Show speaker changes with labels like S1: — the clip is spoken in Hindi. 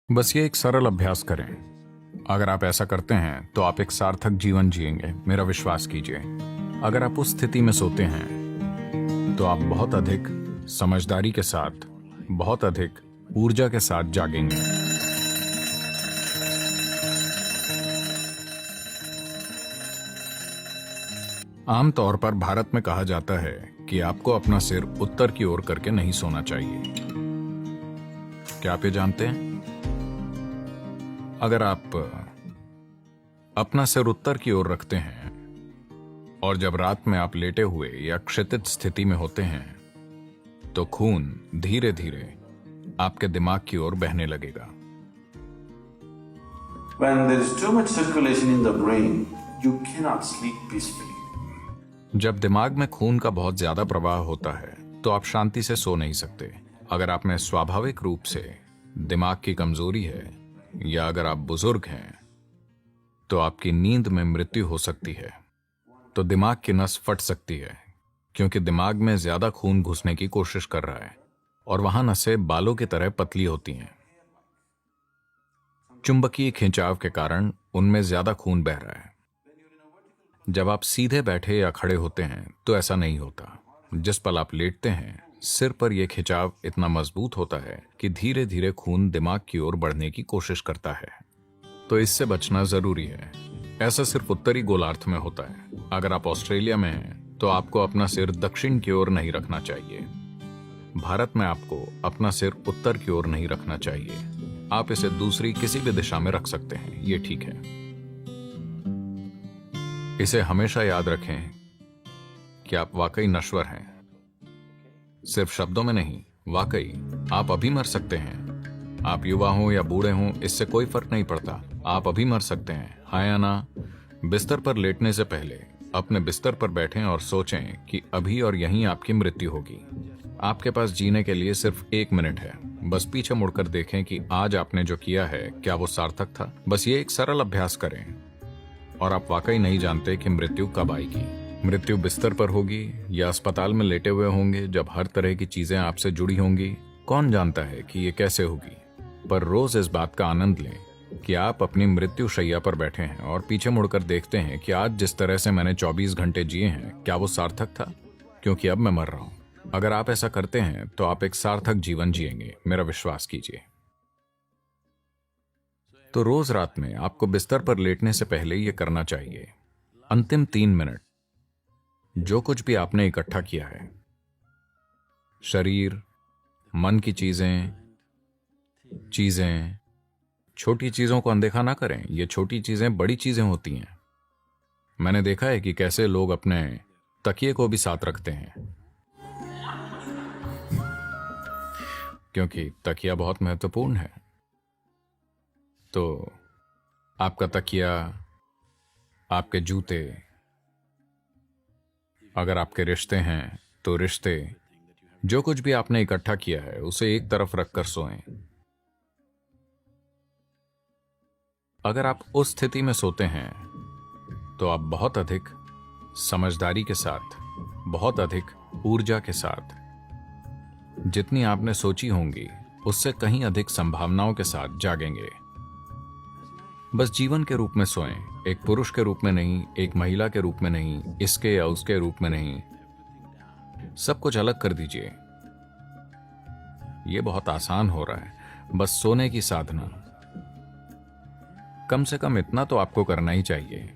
S1: बस ये एक सरल अभ्यास करें। अगर आप ऐसा करते हैं तो आप एक सार्थक जीवन जिएंगे, मेरा विश्वास कीजिए। अगर आप उस स्थिति में सोते हैं तो आप बहुत अधिक समझदारी के साथ, बहुत अधिक ऊर्जा के साथ जागेंगे। आमतौर पर भारत में कहा जाता है कि आपको अपना सिर उत्तर की ओर करके नहीं सोना चाहिए। क्या आप ये जानते हैं? अगर आप अपना सिर उत्तर की ओर रखते हैं और जब रात में आप लेटे हुए या क्षितिज स्थिति में होते हैं तो खून धीरे धीरे आपके दिमाग की ओर बहने लगेगा।
S2: When there is too much circulation in the brain, you cannot sleep peacefully.
S1: जब दिमाग में खून का बहुत ज्यादा प्रवाह होता है तो आप शांति से सो नहीं सकते। अगर आप में स्वाभाविक रूप से दिमाग की कमजोरी है या अगर आप बुजुर्ग हैं तो आपकी नींद में मृत्यु हो सकती है। तो दिमाग की नस फट सकती है क्योंकि दिमाग में ज्यादा खून घुसने की कोशिश कर रहा है और वहां नसें बालों की तरह पतली होती हैं। चुंबकीय खिंचाव के कारण उनमें ज्यादा खून बह रहा है। जब आप सीधे बैठे या खड़े होते हैं तो ऐसा नहीं होता। जिस पल आप लेटते हैं सिर पर यह खिंचाव इतना मजबूत होता है कि धीरे धीरे खून दिमाग की ओर बढ़ने की कोशिश करता है। तो इससे बचना जरूरी है। ऐसा सिर्फ उत्तरी गोलार्ध में होता है। अगर आप ऑस्ट्रेलिया में हैं तो आपको अपना सिर दक्षिण की ओर नहीं रखना चाहिए। भारत में आपको अपना सिर उत्तर की ओर नहीं रखना चाहिए। आप इसे दूसरी किसी भी दिशा में रख सकते हैं, ये ठीक है। इसे हमेशा याद रखें कि आप वाकई नश्वर हैं। सिर्फ शब्दों में नहीं, वाकई आप अभी मर सकते हैं। आप युवा हों या बूढ़े हों, इससे कोई फर्क नहीं पड़ता। आप अभी मर सकते हैं, हाँ या ना। बिस्तर पर लेटने से पहले अपने बिस्तर पर बैठें और सोचें कि अभी और यहीं आपकी मृत्यु होगी। आपके पास जीने के लिए सिर्फ 1 मिनट है। बस पीछे मुड़कर देखें कि आज आपने जो किया है क्या वो सार्थक था। बस ये एक सरल अभ्यास करें और आप वाकई नहीं जानते कि मृत्यु कब आएगी। मृत्यु बिस्तर पर होगी या अस्पताल में लेटे हुए होंगे जब हर तरह की चीजें आपसे जुड़ी होंगी। कौन जानता है कि ये कैसे होगी। पर रोज इस बात का आनंद लें कि आप अपनी मृत्यु शैया पर बैठे हैं और पीछे मुड़कर देखते हैं कि आज जिस तरह से मैंने 24 घंटे जिए हैं क्या वो सार्थक था, क्योंकि अब मैं मर रहा हूं। अगर आप ऐसा करते हैं तो आप एक सार्थक जीवन जिएंगे, मेरा विश्वास कीजिए। तो रोज रात में आपको बिस्तर पर लेटने से पहले यह करना चाहिए। अंतिम 3 मिनट जो कुछ भी आपने इकट्ठा किया है, शरीर, मन की चीजें, छोटी चीजों को अनदेखा ना करें। ये छोटी चीजें बड़ी चीजें होती हैं। मैंने देखा है कि कैसे लोग अपने तकिए को भी साथ रखते हैं, क्योंकि तकिया बहुत महत्वपूर्ण है। तो आपका तकिया, आपके जूते, अगर आपके रिश्ते हैं तो रिश्ते, जो कुछ भी आपने इकट्ठा किया है उसे एक तरफ रखकर सोएं। अगर आप उस स्थिति में सोते हैं तो आप बहुत अधिक समझदारी के साथ, बहुत अधिक ऊर्जा के साथ, जितनी आपने सोची होंगी उससे कहीं अधिक संभावनाओं के साथ जागेंगे। बस जीवन के रूप में सोएं, एक पुरुष के रूप में नहीं, एक महिला के रूप में नहीं, इसके या उसके रूप में नहीं। सब कुछ अलग कर दीजिए। यह बहुत आसान हो रहा है, बस सोने की साधना। कम से कम इतना तो आपको करना ही चाहिए